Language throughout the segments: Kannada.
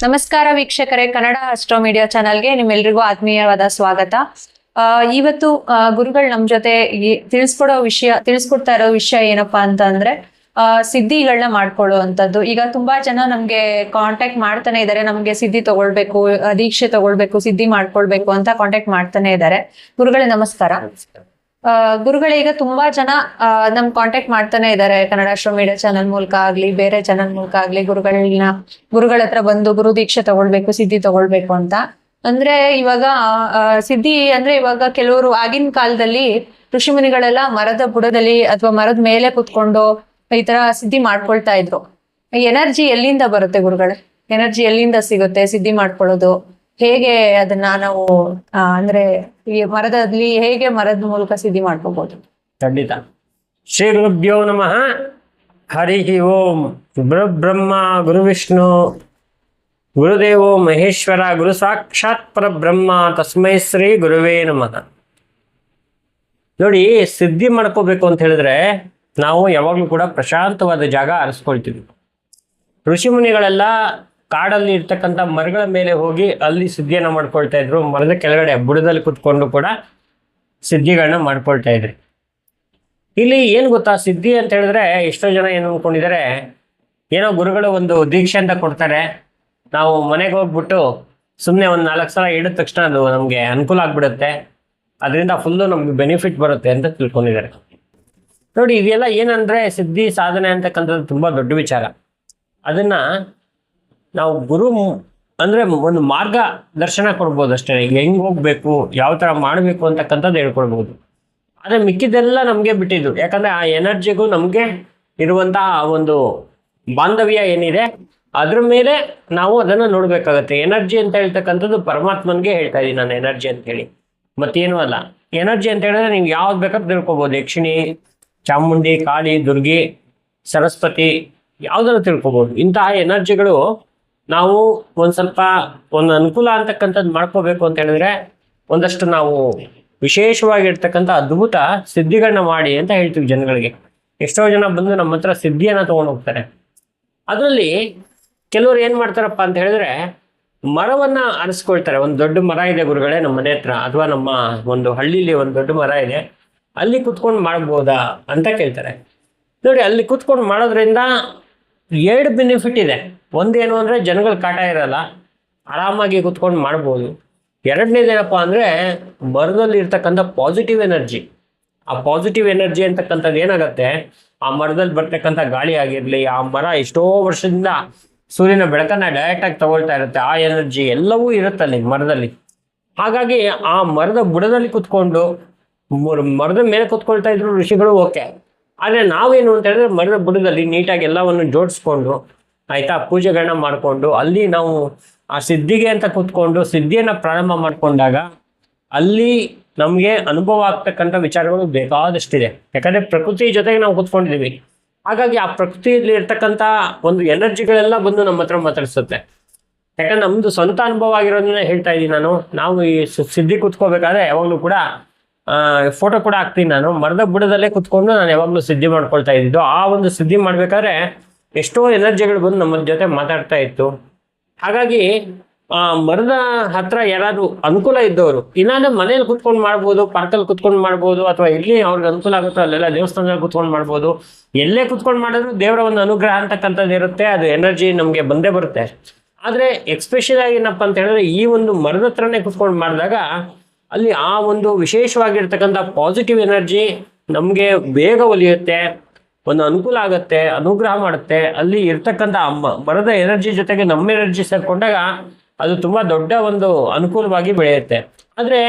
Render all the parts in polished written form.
ನಮಸ್ಕಾರ ವೀಕ್ಷಕರೇ, ಕನ್ನಡ ಅಸ್ಟ್ರೋ ಮೀಡಿಯಾ ಚಾನಲ್ಗೆ ನಿಮ್ಮೆಲ್ರಿಗೂ ಆತ್ಮೀಯವಾದ ಸ್ವಾಗತ. ಇವತ್ತು ಗುರುಗಳು ನಮ್ ಜೊತೆ ತಿಳಿಸ್ಕೊಡ್ತಾ ಇರೋ ವಿಷಯ ಏನಪ್ಪಾ ಅಂತ ಅಂದ್ರೆ ಸಿದ್ಧಿಗಳನ್ನ ಮಾಡ್ಕೊಳ್ಳುವಂಥದ್ದು. ಈಗ ತುಂಬಾ ಜನ ನಮ್ಗೆ ಕಾಂಟ್ಯಾಕ್ಟ್ ಮಾಡ್ತಾನೆ ಇದ್ದಾರೆ, ನಮ್ಗೆ ಸಿದ್ಧಿ ತಗೊಳ್ಬೇಕು, ದೀಕ್ಷೆ ತಗೊಳ್ಬೇಕು, ಸಿದ್ಧಿ ಮಾಡ್ಕೊಳ್ಬೇಕು ಅಂತ ಕಾಂಟ್ಯಾಕ್ಟ್ ಮಾಡ್ತಾನೆ ಇದ್ದಾರೆ. ಗುರುಗಳೇ ನಮಸ್ಕಾರ. ಗುರುಗಳೇ, ಈಗ ತುಂಬಾ ಜನ ನಮ್ ಕಾಂಟ್ಯಾಕ್ಟ್ ಮಾಡ್ತಾನೆ ಇದ್ದಾರೆ, ಕನ್ನಡ ಅಸ್ಟ್ರೋ ಮೀಡಿಯಾ ಚಾನಲ್ ಮೂಲಕ ಆಗ್ಲಿ ಬೇರೆ ಚಾನಲ್ ಮೂಲಕ ಆಗ್ಲಿ ಗುರುಗಳ ಹತ್ರ ಬಂದು ಗುರು ದೀಕ್ಷೆ ತಗೊಳ್ಬೇಕು, ಸಿದ್ಧಿ ತಗೊಳ್ಬೇಕು ಅಂತ. ಅಂದ್ರೆ ಇವಾಗ ಸಿದ್ಧಿ ಅಂದ್ರೆ ಇವಾಗ ಕೆಲವರು ಆಗಿನ ಕಾಲದಲ್ಲಿ ಋಷಿ ಮುನಿಗಳೆಲ್ಲ ಮರದ ಬುಡದಲ್ಲಿ ಅಥವಾ ಮರದ ಮೇಲೆ ಕುತ್ಕೊಂಡು ಈ ತರ ಸಿದ್ಧಿ ಮಾಡ್ಕೊಳ್ತಾ ಇದ್ರು. ಎನರ್ಜಿ ಎಲ್ಲಿಂದ ಬರುತ್ತೆ ಗುರುಗಳೇ? ಎನರ್ಜಿ ಎಲ್ಲಿಂದ ಸಿಗುತ್ತೆ? ಸಿದ್ಧಿ ಮಾಡ್ಕೊಳ್ಳೋದು ಹೇಗೆ? ಅದನ್ನ ನಾವು ಅಂದ್ರೆ ಈ ಮರದಲ್ಲಿ ಹೇಗೆ ಮರದ ಮೂಲಕ ಸಿದ್ಧಿ ಮಾಡ್ಕೋಬಹುದು? ಖಂಡಿತ. ಶ್ರೀ ಗುರುಭ್ಯೋ ನಮಃ. ಹರಿ ಓಂ. ಗುರು ಬ್ರಹ್ಮ ಗುರು ವಿಷ್ಣು ಗುರುದೇವೋ ಮಹೇಶ್ವರ ಗುರು ಸಾಕ್ಷಾತ್ ಪರಬ್ರಹ್ಮ ತಸ್ಮೈ ಶ್ರೀ ಗುರುವೇ ನಮಃ. ನೋಡಿ, ಸಿದ್ಧಿ ಮಾಡ್ಕೋಬೇಕು ಅಂತ ಹೇಳಿದ್ರೆ ನಾವು ಯಾವಾಗಲೂ ಕೂಡ ಪ್ರಶಾಂತವಾದ ಜಾಗ ಆರಿಸ್ಕೊಳ್ತೀವಿ. ಋಷಿ ಮುನಿಗಳೆಲ್ಲ ಕಾಡಲ್ಲಿ ಇರ್ತಕ್ಕಂಥ ಮರಗಳ ಮೇಲೆ ಹೋಗಿ ಅಲ್ಲಿ ಸಿದ್ಧಿಯನ್ನು ಮಾಡ್ಕೊಳ್ತಾ ಇದ್ರು. ಮರದ ಕೆಳಗಡೆ ಬುಡದಲ್ಲಿ ಕುತ್ಕೊಂಡು ಕೂಡ ಸಿದ್ಧಿಗಳನ್ನ ಮಾಡ್ಕೊಳ್ತಾ ಇದ್ರಿ. ಇಲ್ಲಿ ಏನು ಗೊತ್ತಾ, ಸಿದ್ಧಿ ಅಂತ ಹೇಳಿದ್ರೆ ಎಷ್ಟೋ ಜನ ಏನು ಅಂದ್ಕೊಂಡಿದ್ದಾರೆ, ಏನೋ ಗುರುಗಳು ಒಂದು ದೀಕ್ಷೆ ಅಂತ ಕೊಡ್ತಾರೆ, ನಾವು ಮನೆಗೆ ಹೋಗ್ಬಿಟ್ಟು ಸುಮ್ಮನೆ ಒಂದು 4 ಸಲ ಇಡಿದ ತಕ್ಷಣ ಅದು ನಮಗೆ ಅನುಕೂಲ ಆಗ್ಬಿಡುತ್ತೆ, ಅದರಿಂದ ಫುಲ್ಲು ನಮ್ಗೆ ಬೆನಿಫಿಟ್ ಬರುತ್ತೆ ಅಂತ ತಿಳ್ಕೊಂಡಿದ್ದಾರೆ. ನೋಡಿ, ಇದೆಲ್ಲ ಏನಂದ್ರೆ ಸಿದ್ಧಿ ಸಾಧನೆ ಅಂತಕ್ಕಂಥದ್ದು ತುಂಬ ದೊಡ್ಡ ವಿಚಾರ. ಅದನ್ನ ನಾವು ಗುರು ಅಂದ್ರೆ ಒಂದು ಮಾರ್ಗದರ್ಶನ ಕೊಡ್ಬೋದು ಅಷ್ಟೇ. ಈಗ ಹೆಂಗೆ ಹೋಗ್ಬೇಕು, ಯಾವ ಥರ ಮಾಡಬೇಕು ಅಂತಕ್ಕಂಥದ್ದು ಹೇಳ್ಕೊಡ್ಬೋದು. ಆದರೆ ಮಿಕ್ಕಿದೆಲ್ಲ ನಮಗೆ ಬಿಟ್ಟಿದ್ದು. ಯಾಕಂದರೆ ಆ ಎನರ್ಜಿಗೂ ನಮಗೆ ಇರುವಂತಹ ಒಂದು ಬಾಂಧವ್ಯ ಏನಿದೆ ಅದ್ರ ಮೇಲೆ ನಾವು ಅದನ್ನು ನೋಡಬೇಕಾಗತ್ತೆ. ಎನರ್ಜಿ ಅಂತ ಹೇಳ್ತಕ್ಕಂಥದ್ದು ಪರಮಾತ್ಮನಿಗೆ ಹೇಳ್ತಾ ಇದ್ದೀನಿ ನಾನು ಎನರ್ಜಿ ಅಂತೇಳಿ, ಮತ್ತೇನೂ ಅಲ್ಲ. ಎನರ್ಜಿ ಅಂತ ಹೇಳಿದ್ರೆ ನೀವು ಯಾವ್ದು ಬೇಕಾದ್ರೂ ತಿಳ್ಕೊಬೋದು. ಯಕ್ಷಿಣಿ, ಚಾಮುಂಡಿ, ಕಾಳಿ, ದುರ್ಗಿ, ಸರಸ್ವತಿ ಯಾವುದಾದ್ರು ತಿಳ್ಕೊಬೋದು. ಇಂತಹ ಎನರ್ಜಿಗಳು ನಾವು ಸ್ವಲ್ಪ ಒಂದು ಅನುಕೂಲ ಅಂತಕ್ಕಂಥದ್ದು ಮಾಡ್ಕೋಬೇಕು ಅಂತ ಹೇಳಿದ್ರೆ ಒಂದಷ್ಟು ನಾವು ವಿಶೇಷವಾಗಿರ್ತಕ್ಕಂಥ ಅದ್ಭುತ ಸಿದ್ಧಿಗಳನ್ನ ಮಾಡಿ ಅಂತ ಹೇಳ್ತೀವಿ ಜನಗಳಿಗೆ. ಎಷ್ಟೋ ಜನ ಬಂದು ನಮ್ಮ ಹತ್ರ ಸಿದ್ಧಿಯನ್ನು ತೊಗೊಂಡು ಹೋಗ್ತಾರೆ. ಅದರಲ್ಲಿ ಕೆಲವರು ಏನು ಮಾಡ್ತಾರಪ್ಪ ಅಂತ ಹೇಳಿದ್ರೆ ಮರವನ್ನು ಆರಿಸ್ಕೊಳ್ತಾರೆ. ಒಂದು ದೊಡ್ಡ ಮರ ಇದೆ ಗುರುಗಳೇ ನಮ್ಮ ಮನೆ ಹತ್ರ, ಅಥವಾ ನಮ್ಮ ಒಂದು ಹಳ್ಳಿಲಿ ಒಂದು ದೊಡ್ಡ ಮರ ಇದೆ, ಅಲ್ಲಿ ಕುತ್ಕೊಂಡು ಮಾಡ್ಬೋದಾ ಅಂತ ಕೇಳ್ತಾರೆ. ನೋಡಿ, ಅಲ್ಲಿ ಕುತ್ಕೊಂಡು ಮಾಡೋದ್ರಿಂದ 2 ಬೆನಿಫಿಟ್ ಇದೆ. ಒಂದೇನು ಅಂದರೆ ಜನಗಳ ಕಾಟ ಇರಲ್ಲ, ಆರಾಮಾಗಿ ಕುತ್ಕೊಂಡು ಮಾಡ್ಬೋದು. ಎರಡನೇದೇನಪ್ಪ ಅಂದರೆ ಮರದಲ್ಲಿ ಇರ್ತಕ್ಕಂಥ ಪಾಸಿಟಿವ್ ಎನರ್ಜಿ. ಆ ಪಾಸಿಟಿವ್ ಎನರ್ಜಿ ಅಂತಕ್ಕಂಥದ್ದು ಏನಾಗುತ್ತೆ, ಆ ಮರದಲ್ಲಿ ಬರ್ತಕ್ಕಂಥ ಗಾಳಿ ಆಗಿರಲಿ, ಆ ಮರ ಎಷ್ಟೋ ವರ್ಷದಿಂದ ಸೂರ್ಯನ ಬೆಳಕನ್ನು ಡೈರೆಕ್ಟಾಗಿ ತಗೊಳ್ತಾ ಇರುತ್ತೆ, ಆ ಎನರ್ಜಿ ಎಲ್ಲವೂ ಇರುತ್ತಲ್ಲಿ ಮರದಲ್ಲಿ. ಹಾಗಾಗಿ ಆ ಮರದ ಬುಡದಲ್ಲಿ ಕುತ್ಕೊಂಡು ಮರದ ಮೇಲೆ ಕುತ್ಕೊಳ್ತಾ ಇದ್ರು ಋಷಿಗಳು, ಓಕೆ. ಆದರೆ ನಾವೇನು ಅಂತ ಹೇಳಿದ್ರೆ ಮರದ ಬುಡದಲ್ಲಿ ನೀಟಾಗಿ ಎಲ್ಲವನ್ನು ಜೋಡಿಸ್ಕೊಂಡು ಆಯಿತಾ, ಪೂಜೆಗಳನ್ನ ಮಾಡಿಕೊಂಡು ಅಲ್ಲಿ ನಾವು ಆ ಸಿದ್ಧಿಗೆ ಅಂತ ಕೂತ್ಕೊಂಡು ಸಿದ್ಧಿಯನ್ನು ಪ್ರಾರಂಭ ಮಾಡಿಕೊಂಡಾಗ ಅಲ್ಲಿ ನಮಗೆ ಅನುಭವ ಆಗ್ತಕ್ಕಂಥ ವಿಚಾರಗಳು ಬೇಕಾದಷ್ಟಿದೆ. ಯಾಕಂದರೆ ಪ್ರಕೃತಿ ಜೊತೆಗೆ ನಾವು ಕೂತ್ಕೊಂಡಿದ್ದೀವಿ. ಹಾಗಾಗಿ ಆ ಪ್ರಕೃತಿಯಲ್ಲಿ ಇರ್ತಕ್ಕಂಥ ಒಂದು ಎನರ್ಜಿಗಳೆಲ್ಲ ಬಂದು ನಮ್ಮ ಹತ್ರ ಮಾತಾಡಿಸುತ್ತೆ. ಯಾಕಂದ್ರೆ ನಮ್ಮದು ಸ್ವಂತ ಅನುಭವ ಆಗಿರೋದನ್ನ ಹೇಳ್ತಾ ಇದ್ದೀನಿ ನಾನು. ನಾವು ಈ ಸಿದ್ಧಿ ಕೂತ್ಕೋಬೇಕಾದ್ರೆ ಯಾವಾಗಲೂ ಕೂಡ ಫೋಟೋ ಕೂಡ ಹಾಕ್ತೀನಿ ನಾನು. ಮರದ ಬುಡದಲ್ಲೇ ಕುತ್ಕೊಂಡು ನಾನು ಯಾವಾಗಲೂ ಸಿದ್ಧಿ ಮಾಡ್ಕೊಳ್ತಾ ಇದ್ದಿದ್ದು. ಆ ಒಂದು ಸಿದ್ಧಿ ಮಾಡಬೇಕಾದ್ರೆ ಎಷ್ಟೋ ಎನರ್ಜಿಗಳು ಬಂದು ನಮ್ಮ ಜೊತೆ ಮಾತಾಡ್ತಾ ಇತ್ತು. ಹಾಗಾಗಿ ಮರದ ಹತ್ರ ಯಾರಾದರೂ ಅನುಕೂಲ ಇದ್ದವರು ಇಲ್ಲಾಂದ್ರೆ ಮನೇಲಿ ಕುತ್ಕೊಂಡು ಮಾಡ್ಬೋದು, ಪಾರ್ಕಲ್ಲಿ ಕುತ್ಕೊಂಡು ಮಾಡ್ಬೋದು, ಅಥವಾ ಎಲ್ಲಿ ಅವ್ರಿಗೆ ಅನುಕೂಲ ಆಗುತ್ತೋ ಅಲ್ಲೆಲ್ಲ ದೇವಸ್ಥಾನದಲ್ಲಿ ಕುತ್ಕೊಂಡು ಮಾಡ್ಬೋದು. ಎಲ್ಲೇ ಕುತ್ಕೊಂಡು ಮಾಡಿದ್ರು ದೇವರ ಒಂದು ಅನುಗ್ರಹ ಅಂತಕ್ಕಂಥದ್ದು ಇರುತ್ತೆ, ಅದು ಎನರ್ಜಿ ನಮಗೆ ಬಂದೇ ಬರುತ್ತೆ. ಆದರೆ ಎಕ್ಸ್ಪೆಷಲ್ ಆಗಿ ಏನಪ್ಪ ಅಂತ ಹೇಳಿದ್ರೆ ಈ ಒಂದು ಮರದ ಹತ್ರನೇ ಕುತ್ಕೊಂಡು ಮಾಡಿದಾಗ ಅಲ್ಲಿ ಆ ಒಂದು ವಿಶೇಷವಾಗಿರ್ತಕ್ಕಂಥ ಪಾಸಿಟಿವ್ ಎನರ್ಜಿ ನಮಗೆ ಬೇಗ ಒಲಿಯುತ್ತೆ, ಒಂದು ಅನುಕೂಲ ಆಗುತ್ತೆ, ಅನುಗ್ರಹ ಮಾಡುತ್ತೆ. ಅಲ್ಲಿ ಇರ್ತಕ್ಕಂಥ ಮರದ ಎನರ್ಜಿ ಜೊತೆಗೆ ನಮ್ಮ ಎನರ್ಜಿ ಸೇರಿಕೊಂಡಾಗ ಅದು ತುಂಬ ದೊಡ್ಡ ಒಂದು ಅನುಕೂಲವಾಗಿ ಬೆಳೆಯುತ್ತೆ. ಆದರೆ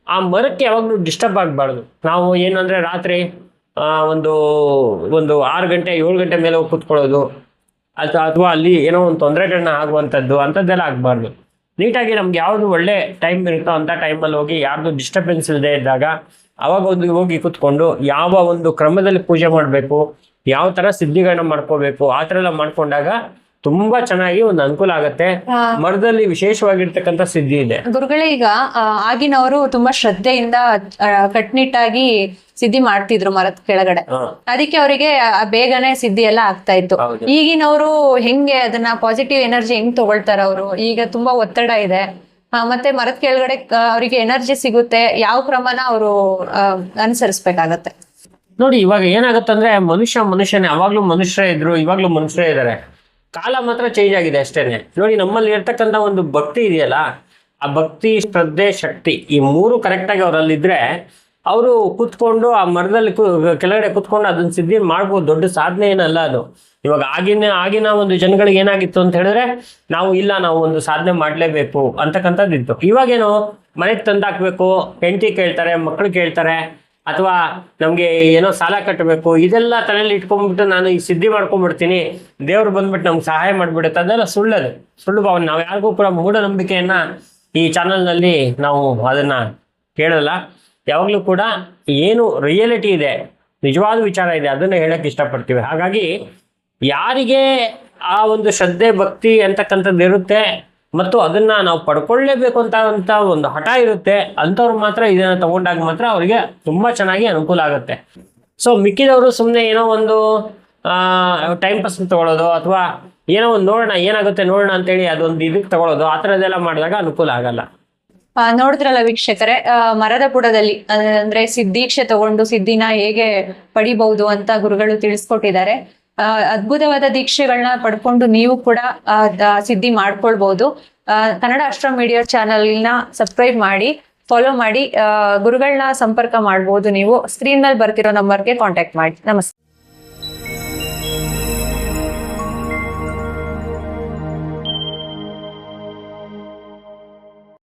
ಆ ಮರಕ್ಕೆ ಯಾವಾಗಲೂ ಡಿಸ್ಟರ್ಬ್ ಆಗಬಾರ್ದು. ನಾವು ಏನಂದರೆ ರಾತ್ರಿ ಒಂದು 6 ಗಂಟೆ 7 ಗಂಟೆ ಮೇಲೆ ಹೋಗಿ ಕೂತ್ಕೊಳ್ಳೋದು ಅಥವಾ ಅಲ್ಲಿ ಏನೋ ಒಂದು ತೊಂದರೆಗಳನ್ನ ಆಗುವಂಥದ್ದು ಅಂಥದ್ದೆಲ್ಲ ಆಗಬಾರ್ದು. ನೀಟಾಗಿ ನಮ್ಗೆ ಯಾವುದು ಒಳ್ಳೆ ಟೈಮ್ ಇರುತ್ತೋ ಅಂಥ ಟೈಮಲ್ಲಿ ಹೋಗಿ ಯಾರ್ದು ಡಿಸ್ಟರ್ಬೆನ್ಸ್ ಇಲ್ಲದೆ ಇದ್ದಾಗ ಅವಾಗ ಹೋಗಿ ಕೂತ್ಕೊಂಡು ಯಾವ ಒಂದು ಕ್ರಮದಲ್ಲಿ ಪೂಜೆ ಮಾಡಬೇಕು, ಯಾವ ಥರ ಸಿದ್ಧಿಗಳನ್ನ ಮಾಡ್ಕೋಬೇಕು, ಆ ಥರ ಎಲ್ಲ ಮಾಡ್ಕೊಂಡಾಗ ತುಂಬಾ ಚೆನ್ನಾಗಿ ಒಂದು ಅನುಕೂಲ ಆಗತ್ತೆ. ಮರದಲ್ಲಿ ವಿಶೇಷವಾಗಿರ್ತಕ್ಕಂಥ ಸಿದ್ಧಿ ಇದೆ. ಗುರುಗಳೇ, ಈಗ ಆಗಿನವರು ತುಂಬಾ ಶ್ರದ್ಧೆಯಿಂದ ಕಟ್ನಿಟ್ಟಾಗಿ ಸಿದ್ಧಿ ಮಾಡ್ತಿದ್ರು ಮರದ ಕೆಳಗಡೆ. ಅದಕ್ಕೆ ಅವರಿಗೆ ಬೇಗನೆ ಸಿದ್ಧಿ ಎಲ್ಲ ಆಗ್ತಾ ಇತ್ತು. ಈಗಿನವರು ಹೆಂಗೆ ಅದನ್ನ ಪಾಸಿಟಿವ್ ಎನರ್ಜಿ ಹೆಂಗ್ ತಗೊಳ್ತಾರ ಅವರು? ಈಗ ತುಂಬಾ ಒತ್ತಡ ಇದೆ, ಮತ್ತೆ ಮರದ ಕೆಳಗಡೆ ಅವರಿಗೆ ಎನರ್ಜಿ ಸಿಗುತ್ತೆ. ಯಾವ ಕ್ರಮನ ಅವರು ಅನುಸರಿಸ್ಬೇಕಾಗತ್ತೆ? ನೋಡಿ, ಇವಾಗ ಏನಾಗತ್ತಂದ್ರೆ ಮನುಷ್ಯನೇ ಯಾವಾಗ್ಲೂ ಮನುಷ್ಯರೇ ಇದ್ರು, ಇವಾಗ್ಲೂ ಮನುಷ್ಯರೇ ಇದ್ದಾರೆ. ಕಾಲ ಮಾತ್ರ ಚೇಂಜ್ ಆಗಿದೆ ಅಷ್ಟೇನೆ. ನೋಡಿ, ನಮ್ಮಲ್ಲಿ ಇರ್ತಕ್ಕಂಥ ಒಂದು ಭಕ್ತಿ ಇದೆಯಲ್ಲ, ಆ ಭಕ್ತಿ, ಶ್ರದ್ಧೆ, ಶಕ್ತಿ ಈ ಮೂರು ಕರೆಕ್ಟಾಗಿ ಅವರಲ್ಲಿದ್ರೆ ಅವರು ಕೂತ್ಕೊಂಡು ಆ ಮರದಲ್ಲಿ ಕೆಳಗಡೆ ಕೂತ್ಕೊಂಡು ಅದನ್ನ ಸಿದ್ಧಿ ಮಾಡ್ಬೋದು. ದೊಡ್ಡ ಸಾಧನೆ ಏನಲ್ಲ ಅದು. ಇವಾಗ ಆಗಿನ ಒಂದು ಜನಗಳಿಗೆ ಏನಾಗಿತ್ತು ಅಂತ ಹೇಳಿದ್ರೆ, ನಾವು ಒಂದು ಸಾಧನೆ ಮಾಡ್ಲೇಬೇಕು ಅಂತಕ್ಕಂಥದ್ದಿತ್ತು. ಇವಾಗೇನು, ಮನೆಗೆ ತಂದಾಕ್ಬೇಕು, ಹೆಂಡತಿ ಕೇಳ್ತಾರೆ, ಮಕ್ಕಳು ಕೇಳ್ತಾರೆ, ಅಥವಾ ನಮ್ಗೆ ಏನೋ ಸಾಲ ಕಟ್ಟಬೇಕು, ಇದೆಲ್ಲ ತಲೆಯಲ್ಲಿ ಇಟ್ಕೊಂಡ್ಬಿಟ್ಟು ನಾನು ಈ ಸಿದ್ಧಿ ಮಾಡ್ಕೊಂಡ್ಬಿಡ್ತೀನಿ, ದೇವ್ರು ಬಂದ್ಬಿಟ್ಟು ನಮ್ಗೆ ಸಹಾಯ ಮಾಡ್ಬಿಡುತ್ತೆ. ಅದೆಲ್ಲ ಸುಳ್ಳು ಭಾವನೆ. ನಾವು ಯಾರಿಗೂ ಕೂಡ ಮೂಢನಂಬಿಕೆಯನ್ನ ಈ ಚಾನಲ್ನಲ್ಲಿ ನಾವು ಅದನ್ನ ಕೇಳಲ್ಲ. ಯಾವಾಗಲೂ ಕೂಡ ಏನು ರಿಯಾಲಿಟಿ ಇದೆ, ನಿಜವಾದ ವಿಚಾರ ಇದೆ, ಅದನ್ನ ಹೇಳಕ್ ಇಷ್ಟಪಡ್ತೀವಿ. ಹಾಗಾಗಿ ಯಾರಿಗೆ ಆ ಒಂದು ಶ್ರದ್ಧೆ, ಭಕ್ತಿ ಅಂತಕ್ಕಂಥದ್ದು ಇರುತ್ತೆ ಮತ್ತು ಅದನ್ನ ನಾವು ಪಡ್ಕೊಳ್ಳೇಬೇಕು ಅಂತ ಒಂದು ಹಠ ಇರುತ್ತೆ, ಅಂಥವ್ರು ಮಾತ್ರ ಇದನ್ನ ತಗೊಂಡಾಗ ಮಾತ್ರ ಅವರಿಗೆ ತುಂಬಾ ಚೆನ್ನಾಗಿ ಅನುಕೂಲ ಆಗುತ್ತೆ. ಸೊ ಮಿಕ್ಕಿದವರು ಸುಮ್ಮನೆ ಏನೋ ಒಂದು ಟೈಮ್ ಪಾಸ್ ತಗೊಳ್ಳೋದು, ಅಥವಾ ಏನೋ ಒಂದು ನೋಡೋಣ ಅಂತೇಳಿ ಅದೊಂದು ಇದಕ್ಕೆ ತಗೊಳ್ಳೋದು, ಆ ಥರದ್ದೆಲ್ಲ ಮಾಡಿದಾಗ ಅನುಕೂಲ ಆಗಲ್ಲ. ನೋಡಿದ್ರಲ್ಲ ವೀಕ್ಷಕರೇ, ಮರದ ಬುಡದಲ್ಲಿ ಅಂದ್ರೆ ದೀಕ್ಷೆ ತಗೊಂಡು ಸಿದ್ಧಿನ ಹೇಗೆ ಪಡಿಬಹುದು ಅಂತ ಗುರುಗಳು ತಿಳಿಸ್ಕೊಟ್ಟಿದ್ದಾರೆ. ಅದ್ಭುತವಾದ ದೀಕ್ಷೆಗಳನ್ನ ಪಡ್ಕೊಂಡು ನೀವು ಕೂಡ ಸಿದ್ಧಿ ಮಾಡ್ಕೊಳ್ಬಹುದು. ಕನ್ನಡ ಅಸ್ಟ್ರೋ ಮೀಡಿಯಾ ಚಾನೆಲ್ನ ಸಬ್ಸ್ಕ್ರೈಬ್ ಮಾಡಿ, ಫಾಲೋ ಮಾಡಿ, ಗುರುಗಳನ್ನ ಸಂಪರ್ಕ ಮಾಡ್ಬೋದು. ನೀವು ಸ್ಕ್ರೀನ್ ಮೇಲೆ ಬರ್ತಿರೋ ನಂಬರ್ಗೆ ಕಾಂಟ್ಯಾಕ್ಟ್ ಮಾಡಿ. ನಮಸ್ಕಾರ.